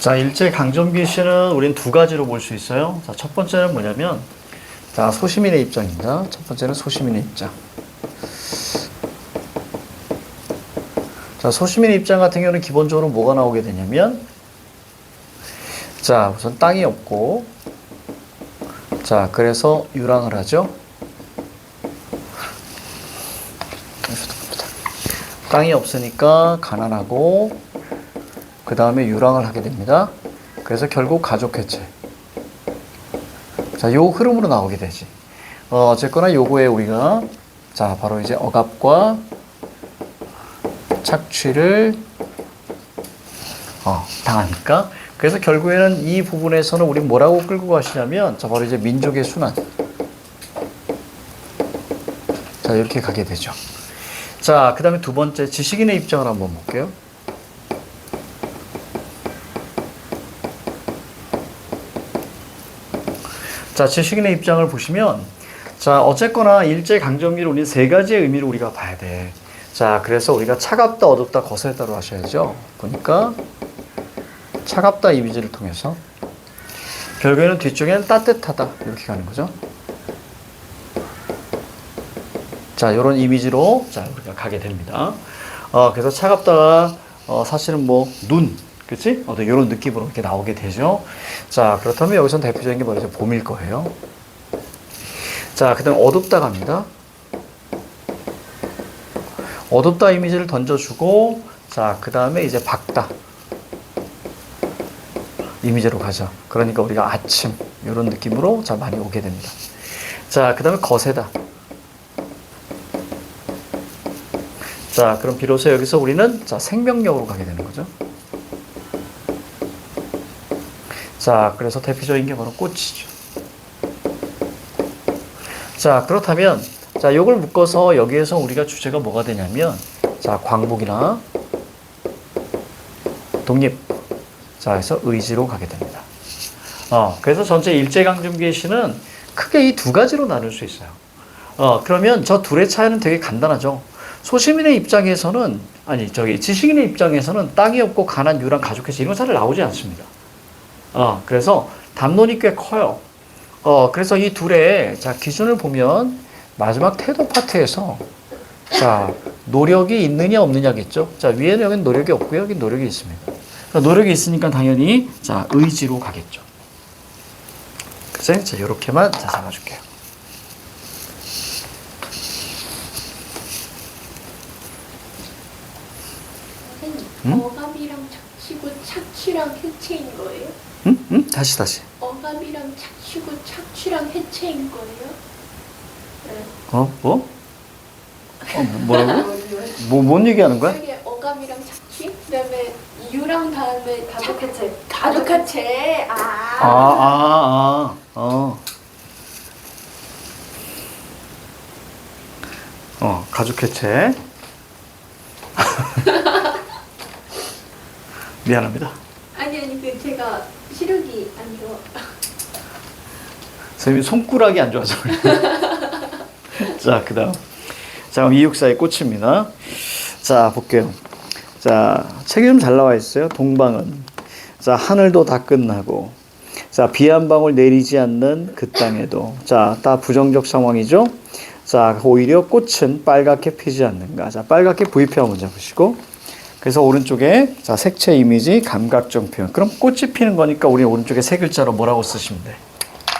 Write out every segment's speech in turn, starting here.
자, 일제강점기시는 우린 두 가지로 볼 수 있어요. 자, 첫 번째는 뭐냐면, 자, 소시민의 입장입니다. 첫 번째는 소시민의 입장. 자, 소시민의 입장 같은 경우는 기본적으로 뭐가 나오게 되냐면, 자, 우선 땅이 없고, 자, 그래서 유랑을 하죠. 땅이 없으니까 가난하고, 그 다음에 유랑을 하게 됩니다. 그래서 결국 가족 해체. 자, 요 흐름으로 나오게 되지. 어쨌거나 요거에 우리가, 자, 바로 이제 억압과 착취를, 당하니까. 그래서 결국에는 이 부분에서는 우리 뭐라고 끌고 가시냐면, 자, 바로 이제 민족의 순환. 자, 이렇게 가게 되죠. 자, 그 다음에 두 번째, 지식인의 입장을 한번 볼게요. 자, 지식인의 입장을 보시면, 자, 어쨌거나 일제강점기를 우리 세 가지의 의미를 우리가 봐야 돼. 자, 그래서 우리가 차갑다, 어둡다, 거세다로 하셔야죠. 보니까, 차갑다 이미지를 통해서, 결국에는 뒤쪽에는 따뜻하다, 이렇게 가는 거죠. 자, 이런 이미지로, 자, 우리가 가게 됩니다. 그래서 차갑다가, 사실은 뭐, 눈, 그치? 이런 느낌으로 이렇게 나오게 되죠. 자, 그렇다면 여기서 대표적인 게 뭐죠? 봄일 거예요. 자, 그 다음 어둡다 갑니다. 어둡다 이미지를 던져주고, 자, 그 다음에 이제 밝다 이미지로 가죠. 그러니까 우리가 아침, 이런 느낌으로 자, 많이 오게 됩니다. 자, 그 다음에 거세다. 자, 그럼 비로소 여기서 우리는 자, 생명력으로 가게 되는 거죠. 자, 그래서 대표적인 게 바로 꽃이죠. 자, 그렇다면, 자, 요걸 묶어서 여기에서 우리가 주제가 뭐가 되냐면, 자, 광복이나 독립. 자, 해서 의지로 가게 됩니다. 그래서 전체 일제강점기의 시는 크게 이 두 가지로 나눌 수 있어요. 그러면 저 둘의 차이는 되게 간단하죠. 소시민의 입장에서는, 지식인의 입장에서는 땅이 없고 가난, 유랑, 가족해체 이런 거 잘 나오지 않습니다. 그래서 담론이 꽤 커요. 그래서 이 둘의, 자, 기준을 보면 마지막 태도 파트에서, 자, 노력이 있느냐 없느냐겠죠. 자, 위에는 여기는 노력이 없고요. 여기 노력이 있습니다. 노력이 있으니까 당연히, 자, 의지로 가겠죠. 그치? 자, 요렇게만 자, 잡아줄게요. 억압이랑 착취고 착취랑 해체인 거예요? 응? 다시. 억압이랑 착취고 착취랑 해체인 거예요? 네. 뭐? 뭐라고? 뭔 얘기하는 거야? 여기 억압이랑 착취? 그다음에 유랑 다음에 가족 해체. 가족 해체. 가족 해체. 미안합니다. 아니 그 제가 시력이 안 좋아. 선생님이 손가락이 안 좋아서 그래요. 자, 그 다음. 자, 그럼 264의 꽃입니다. 자, 볼게요. 자, 책이 좀 잘 나와 있어요. 동방은. 자, 하늘도 다 끝나고. 자, 비 한 방울 내리지 않는 그 땅에도. 자, 다 부정적 상황이죠. 자, 오히려 꽃은 빨갛게 피지 않는가. 자, 빨갛게 V표 먼저 보시고. 그래서 오른쪽에, 자, 색채 이미지, 감각적 표현. 그럼 꽃이 피는 거니까 우리 오른쪽에 세 글자로 뭐라고 쓰시면 돼?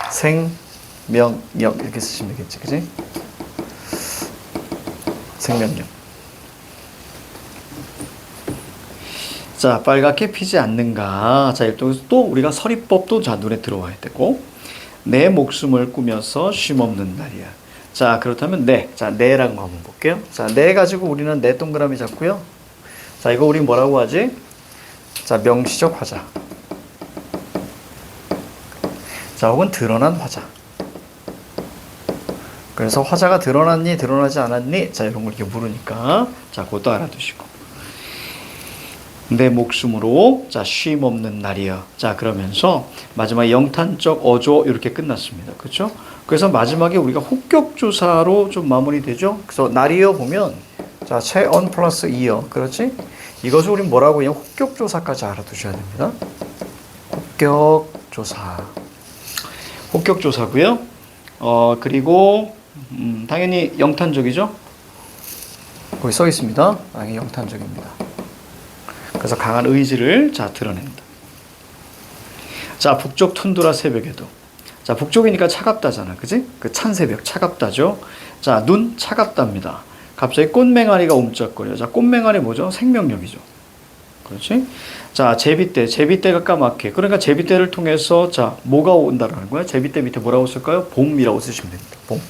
생명력. 이렇게 쓰시면 되겠지. 그지? 생명력. 자, 빨갛게 피지 않는가. 자, 또 우리가 서리법도 자, 눈에 들어와야 되고. 내 목숨을 꾸며서 쉼없는 날이야. 자, 그렇다면 내. 자, 내라는 거 한번 볼게요. 자, 내 가지고 우리는 내 동그라미 잡고요. 자, 이거 우리 뭐라고 하지? 자, 명시적 화자. 자, 혹은 드러난 화자. 그래서 화자가 드러났니, 드러나지 않았니? 자, 이런 걸 이렇게 물으니까. 자, 그것도 알아두시고. 내 목숨으로, 자, 쉼 없는 날이여. 자, 그러면서 마지막에 영탄적 어조 이렇게 끝났습니다. 그렇죠? 그래서 마지막에 우리가 혹격조사로 좀 마무리되죠? 그래서 날이여 보면, 자, 채언 플러스 이여. 그렇지? 이것을 우리 뭐라고 그냥 혹격조사까지 알아두셔야 됩니다. 합격조사. 합격조사고요. 그리고 당연히 영탄적이죠. 거기 써 있습니다. 당연히 영탄적입니다. 그래서 강한 의지를 자 드러낸다. 자, 북쪽 툰드라 새벽에도. 자, 북쪽이니까 차갑다잖아. 그지? 그 찬 새벽 차갑다죠. 자, 눈 차갑답니다. 갑자기 꽃맹아리가 옴짝거려. 자, 꽃맹아리 뭐죠? 생명력이죠. 그렇지? 자, 제비떼가 까맣게. 그러니까 제비떼를 통해서 자, 뭐가 온다라는 거야? 제비떼 밑에 뭐라고 쓸까요? 봄이라고 쓰시면 됩니다. 봄.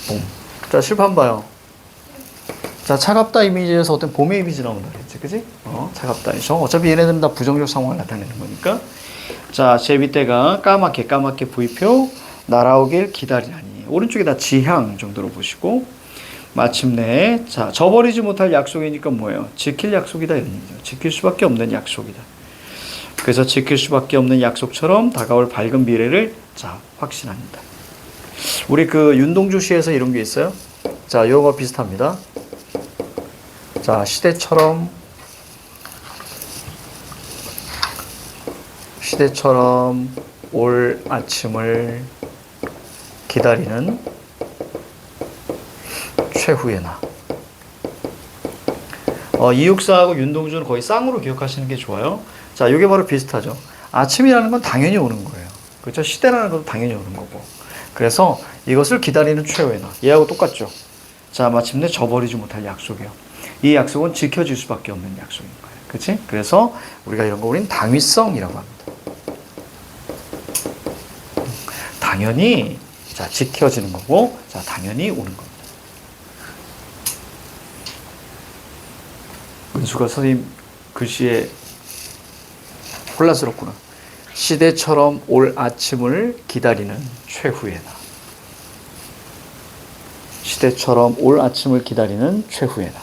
봄. 자, 실판 봐요. 자, 차갑다 이미지에서 어떤 봄의 이미지 나온다 그랬지, 그지? 차갑다. 어차피 얘네들은 다 부정적 상황을 나타내는 거니까. 자, 제비떼가 까맣게 부위표 날아오길 기다리라니. 오른쪽에다 지향 정도로 보시고, 마침내, 자, 저버리지 못할 약속이니까 뭐예요? 지킬 약속이다 이런 얘기죠. 지킬 수밖에 없는 약속이다. 그래서 지킬 수밖에 없는 약속처럼 다가올 밝은 미래를 자, 확신합니다. 우리 그 윤동주 시에서 이런 게 있어요. 자, 이거 비슷합니다. 자, 시대처럼 올 아침을 기다리는 최후의 나. 이육사하고 윤동주는 거의 쌍으로 기억하시는 게 좋아요. 자, 이게 바로 비슷하죠. 아침이라는 건 당연히 오는 거예요. 그렇죠? 시대라는 것도 당연히 오는 거고. 그래서 이것을 기다리는 최후의 나. 얘하고 똑같죠. 자, 마침내 저버리지 못할 약속이요. 이 약속은 지켜질 수밖에 없는 약속인 거예요. 그렇지? 그래서 우리가 이런 거 우린 당위성이라고 합니다. 당연히 자, 지켜지는 거고, 자, 당연히 오는 겁니다. 은수가 선생님 글씨에 혼란스럽구나. 시대처럼 올 아침을 기다리는 최후의 나. 시대처럼 올 아침을 기다리는 최후의 나.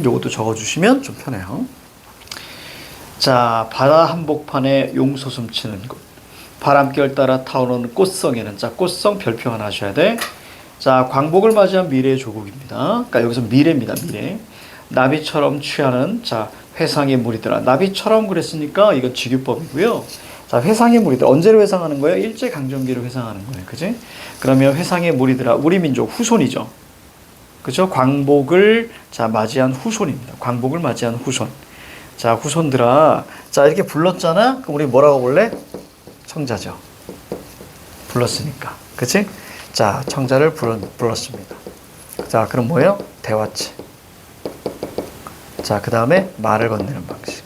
요것도 적어주시면 좀 편해요. 자, 바다 한복판에 용소숨 치는 곳. 바람결 따라 타오르는 꽃성에는, 자, 꽃성 별표 하나 하셔야 돼. 자, 광복을 맞이한 미래의 조국입니다. 그러니까 여기서 미래입니다, 미래. 나비처럼 취하는, 자, 회상의 무리들아. 나비처럼 그랬으니까 이건 직유법이고요. 자, 회상의 무리들. 언제로 회상하는 거예요? 일제강점기로 회상하는 거예요. 그지? 그러면 회상의 무리들아. 우리 민족 후손이죠. 그죠? 광복을, 자, 맞이한 후손입니다. 광복을 맞이한 후손. 자, 후손들아. 자, 이렇게 불렀잖아? 그럼 우리 뭐라고 볼래? 청자죠. 불렀으니까. 그치? 자, 청자를 불렀습니다. 자, 그럼 뭐예요? 대화체. 자, 그 다음에 말을 건네는 방식.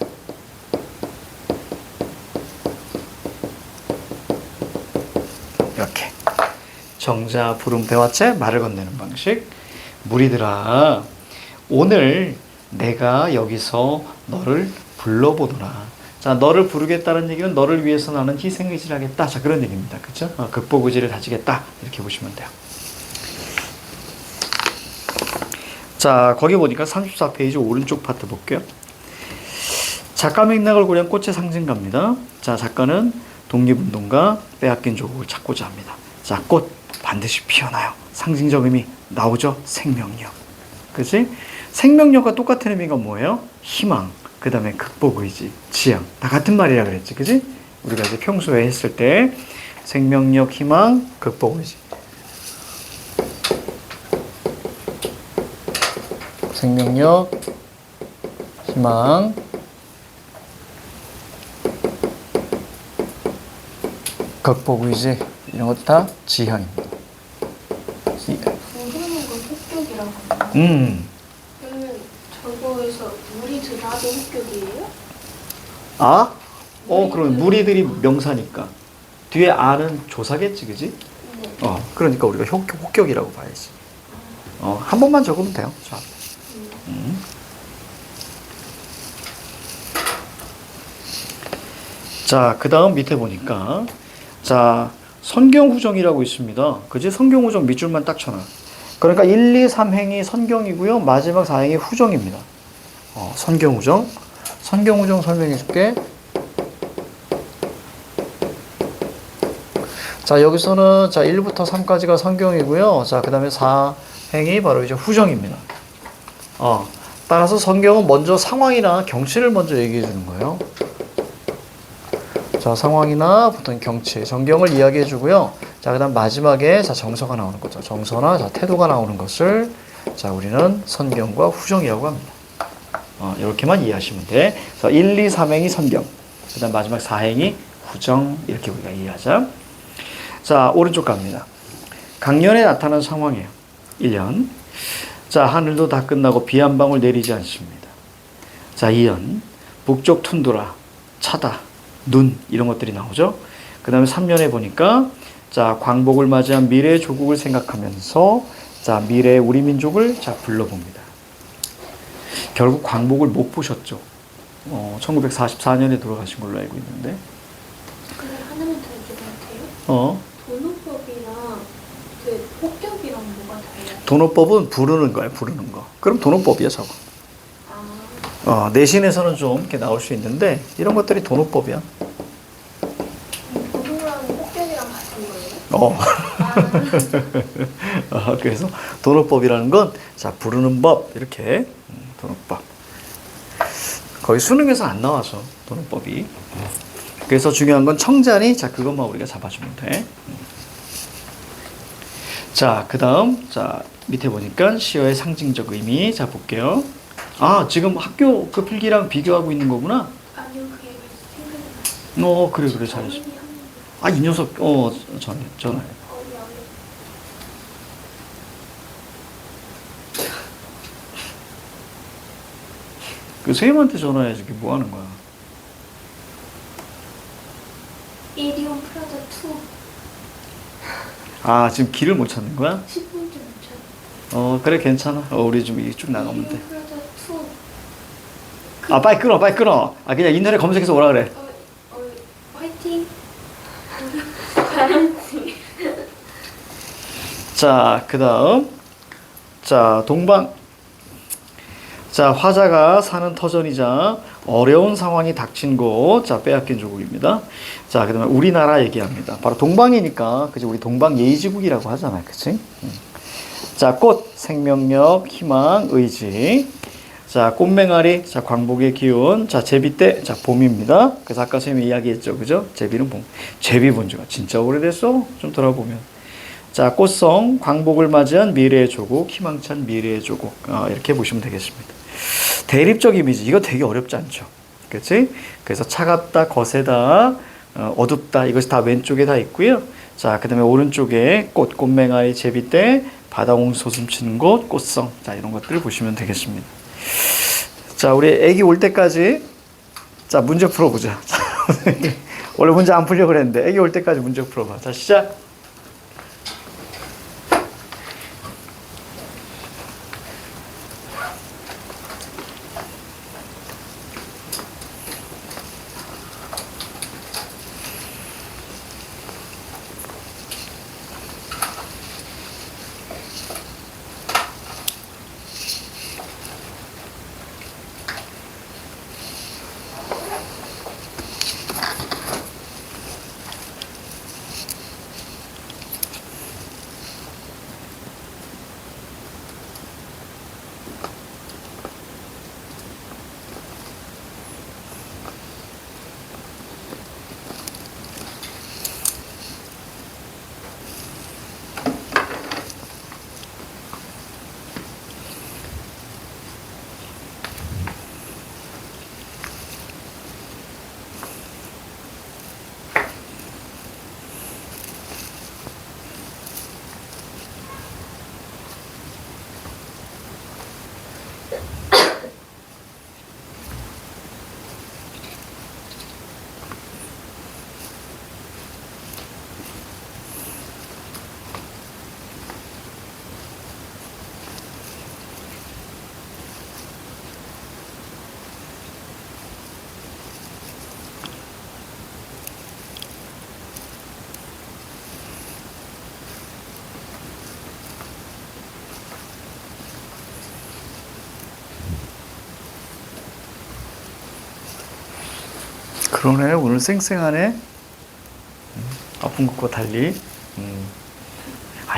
이렇게. 청자, 부름, 대화체, 말을 건네는 방식. 무리들아, 오늘 내가 여기서 너를 불러보노라. 자, 너를 부르겠다는 얘기는 너를 위해서 나는 희생의지를 하겠다. 자, 그런 얘기입니다. 그쵸? 극복의지를 다지겠다. 이렇게 보시면 돼요. 자, 거기 보니까 34페이지 오른쪽 파트 볼게요. 작가 맥락을 고려한 꽃의 상징가입니다. 자, 작가는 독립운동가 빼앗긴 조국을 찾고자 합니다. 자, 꽃 반드시 피어나요. 상징적 의미 나오죠? 생명력. 그치? 생명력과 똑같은 의미가 뭐예요? 희망, 그 다음에 극복의지, 지향. 다 같은 말이라 그랬지. 그치? 우리가 이제 평소에 했을 때 생명력, 희망, 극복의지. 생명력, 희망, 극복의지. 이런 것도 다 지향입니다. 부르는 건 합격이라고 하나요? 그러면 저거에서 무리들아도 합격이에요? 아? 그럼 무리들이 명사니까 뒤에 아는 조사겠지, 그지? 네. 그러니까 우리가 혹격이라고 봐야지. 한 번만 적으면 돼요. 자. 자, 그 다음 밑에 보니까, 자, 선경후정이라고 있습니다. 그지? 선경후정 밑줄만 딱 쳐놔. 그러니까 1, 2, 3행이 선경이고요. 마지막 4행이 후정입니다. 선경후정. 선경후정 설명해 줄게. 자, 여기서는 자, 1부터 3까지가 선경이고요. 자, 그 다음에 4행이 바로 이제 후정입니다. 따라서 성경은 먼저 상황이나 경치를 먼저 얘기해 주는 거예요. 자, 상황이나 보통 경치, 전경을 이야기해 주고요. 자, 그 다음 마지막에 자, 정서가 나오는 거죠. 정서나 자, 태도가 나오는 것을 자, 우리는 선경과 후정이라고 합니다. 이렇게만 이해하시면 돼. 그래서 1, 2, 3행이 선경. 그 다음 마지막 4행이 후정. 이렇게 우리가 이해하자. 자, 오른쪽 갑니다. 강년에 나타난 상황이에요. 1년. 자, 하늘도 다 끝나고 비 한 방울 내리지 않습니다. 자, 2년. 북쪽 툰드라, 차다, 눈 이런 것들이 나오죠. 그 다음에 3년에 보니까 자, 광복을 맞이한 미래의 조국을 생각하면서 자, 미래의 우리 민족을 자, 불러봅니다. 결국 광복을 못 보셨죠. 1944년에 돌아가신 걸로 알고 있는데. 근데 하나만 더 여쭤봐도 돼요? 도노법이랑 그 폭격이랑 뭐가 달라요? 도노법은 부르는 거야, 부르는 거. 그럼 도노법이야, 저거. 내신에서는 좀 이렇게 나올 수 있는데 이런 것들이 도노법이야. 도노랑 폭격이랑 같은 거예요? 그래서 도노법이라는 건 자, 부르는 법 이렇게 도노법. 거의 수능에서 안 나와서 도노법이. 그래서 중요한 건 청자니 자, 그것만 우리가 잡아주면 돼. 자, 그 다음 자, 밑에 보니까 시어의 상징적 의미 자, 볼게요. 지금 학교 그 필기랑 비교하고 있는 거구나. 아니요, 그 얘기 생각이 그래 잘했어. 이 녀석 전화해. 그 선생님한테 전화해야지. 이게 뭐 하는 거야? 이디온 프라다 2 지금 길을 못 찾는 거야? 10분째 못 찾아. 그래 괜찮아. 우리 좀 쭉 나가면 돼. 이디온 프라다 2 빨리 끊어. 그냥 인터넷 검색해서 오라 그래. 화이팅. 잘했지. 자, 그 다음. 자, 동방. 자, 화자가 사는 터전이자 어려운 상황이 닥친 곳. 자, 빼앗긴 조국입니다. 자, 그 다음에 우리나라 얘기합니다. 바로 동방이니까, 그치? 우리 동방 예의지국이라고 하잖아. 그치? 자, 꽃, 생명력, 희망, 의지. 자, 꽃맹아리, 자, 광복의 기운. 자, 제비 때, 자, 봄입니다. 그래서 아까 선생님이 이야기했죠. 그죠? 제비는 봄. 제비 본 지가 진짜 오래됐어. 좀 돌아보면. 자, 꽃성, 광복을 맞이한 미래의 조국, 희망찬 미래의 조국. 이렇게 보시면 되겠습니다. 대립적 이미지. 이거 되게 어렵지 않죠. 그치? 그래서 차갑다, 거세다, 어둡다. 이것이 다 왼쪽에 다 있고요. 자, 그 다음에 오른쪽에 꽃, 꽃맹아리, 제비때, 바다옹 소숨치는 곳, 꽃성. 자, 이런 것들을 보시면 되겠습니다. 자, 우리 애기 올 때까지 자, 문제 풀어보자. 원래 문제 안 풀려고 그랬는데 애기 올 때까지 문제 풀어봐. 자, 시작. 그러네. 오늘 쌩쌩하네. 아픈 것과 달리.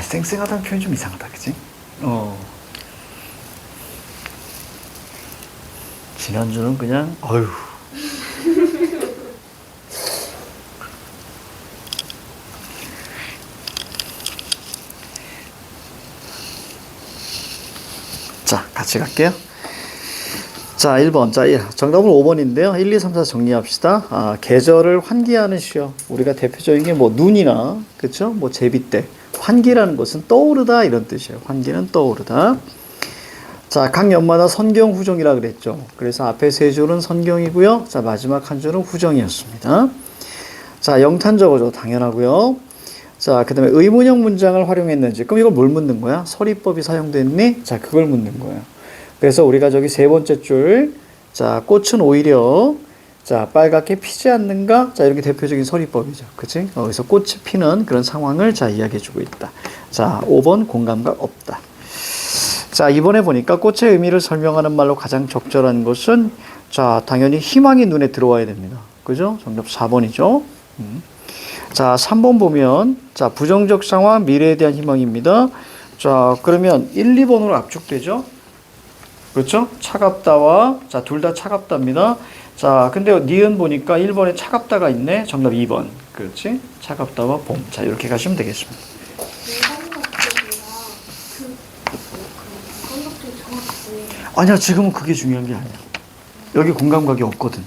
쌩쌩하다는 표현이 좀 이상하다. 그치? 지난주는 그냥 어휴. 자, 같이 갈게요. 자, 1번. 자, 정답은 5번인데요. 1, 2, 3, 4 정리합시다. 계절을 환기하는 시요. 우리가 대표적인 게 뭐 눈이나, 그쵸? 뭐 제비때. 환기라는 것은 떠오르다 이런 뜻이에요. 환기는 떠오르다. 자, 각 연마다 선경 후정이라 그랬죠. 그래서 앞에 세 줄은 선경이고요. 자, 마지막 한 줄은 후정이었습니다. 자, 영탄 적어줘. 당연하고요. 자, 그 다음에 의문형 문장을 활용했는지. 그럼 이걸 뭘 묻는 거야? 서리법이 사용됐니? 자, 그걸 묻는 거예요. 그래서 우리가 저기 세 번째 줄, 자, 꽃은 오히려, 자, 빨갛게 피지 않는가? 자, 이렇게 대표적인 서리법이죠. 그치? 그래서 꽃이 피는 그런 상황을 자, 이야기해주고 있다. 자, 5번 공감각 없다. 자, 이번에 보니까 꽃의 의미를 설명하는 말로 가장 적절한 것은, 자, 당연히 희망이 눈에 들어와야 됩니다. 그죠? 정답 4번이죠. 자, 3번 보면, 자, 부정적 상황, 미래에 대한 희망입니다. 자, 그러면 1, 2번으로 압축되죠? 그렇죠? 차갑다와, 자, 둘 다 차갑답니다. 자, 근데 니은 보니까 1번에 차갑다가 있네. 정답 2번. 그렇지? 차갑다와 봄. 자, 이렇게 가시면 되겠습니다. 아니야, 지금은 그게 중요한 게 아니야. 여기 공감각이 없거든.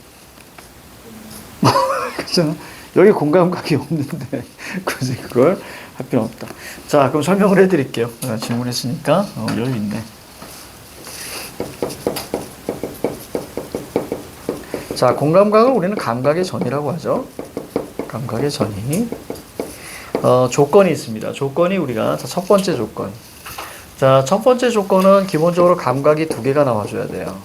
그죠? 여기 공감각이 없는데, 굳이 그걸 할 필요 없다. 자, 그럼 설명을 해드릴게요. 질문했으니까, 여유 있네. 자, 공감각을 우리는 감각의 전이라고 하죠. 감각의 전이. 조건이 있습니다. 조건이 우리가, 자, 첫 번째 조건. 자, 첫 번째 조건은 기본적으로 감각이 두 개가 나와줘야 돼요.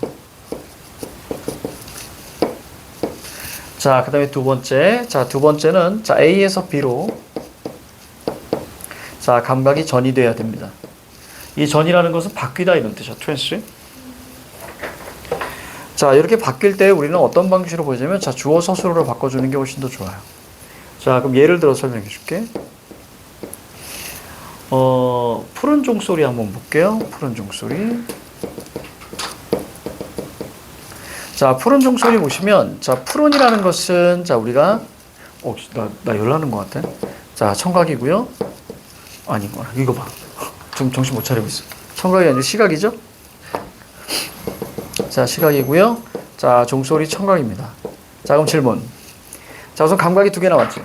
자, 그 다음에 두 번째. 자, 두 번째는, 자, A에서 B로, 자, 감각이 전이 돼야 됩니다. 이 전이라는 것은 바뀌다 이런 뜻이죠. 트랜스. 자, 이렇게 바뀔 때 우리는 어떤 방식으로 보자면, 자, 주어 서술어로 바꿔주는 게 훨씬 더 좋아요. 자, 그럼 예를 들어 설명해 줄게. 푸른 종소리 한번 볼게요. 푸른 종소리. 자, 푸른 종소리 보시면, 자, 푸른이라는 것은, 자, 우리가, 나 열나는 것 같아. 자, 청각이고요. 아니구나. 이거 봐. 좀 정신 못 차리고 있어. 청각이 아니고 시각이죠? 자, 시각이고요. 자, 종소리 청각입니다. 자, 그럼 질문. 자, 우선 감각이 두 개 나왔지?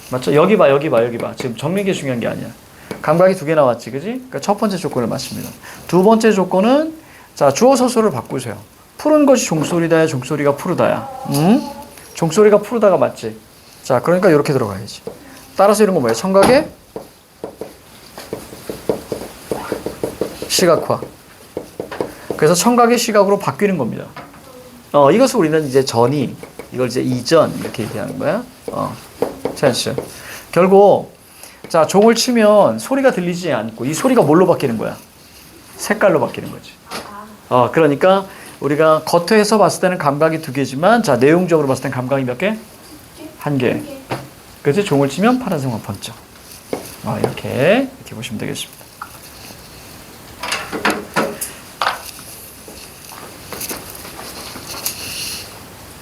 맞죠? 여기 봐, 여기 봐, 여기 봐. 지금 정리한 게 중요한 게 아니야. 감각이 두 개 나왔지, 그지? 그러니까 첫 번째 조건을 맞습니다. 두 번째 조건은, 자, 주어 서술을 바꾸세요. 푸른 것이 종소리다야, 종소리가 푸르다야. 종소리가 푸르다가 맞지? 자, 그러니까 이렇게 들어가야지. 따라서 이런 거 뭐예요? 청각의 시각화. 그래서 청각의 시각으로 바뀌는 겁니다. 이것을 우리는 이제 전이, 이걸 이제 이전, 이렇게 얘기하는 거야. 찬스. 결국, 자, 종을 치면 소리가 들리지 않고, 이 소리가 뭘로 바뀌는 거야? 색깔로 바뀌는 거지. 그러니까, 우리가 겉에서 봤을 때는 감각이 두 개지만, 자, 내용적으로 봤을 때는 감각이 몇 개? 한 개. 그래서 종을 치면 파란색만 번쩍. 이렇게 보시면 되겠습니다.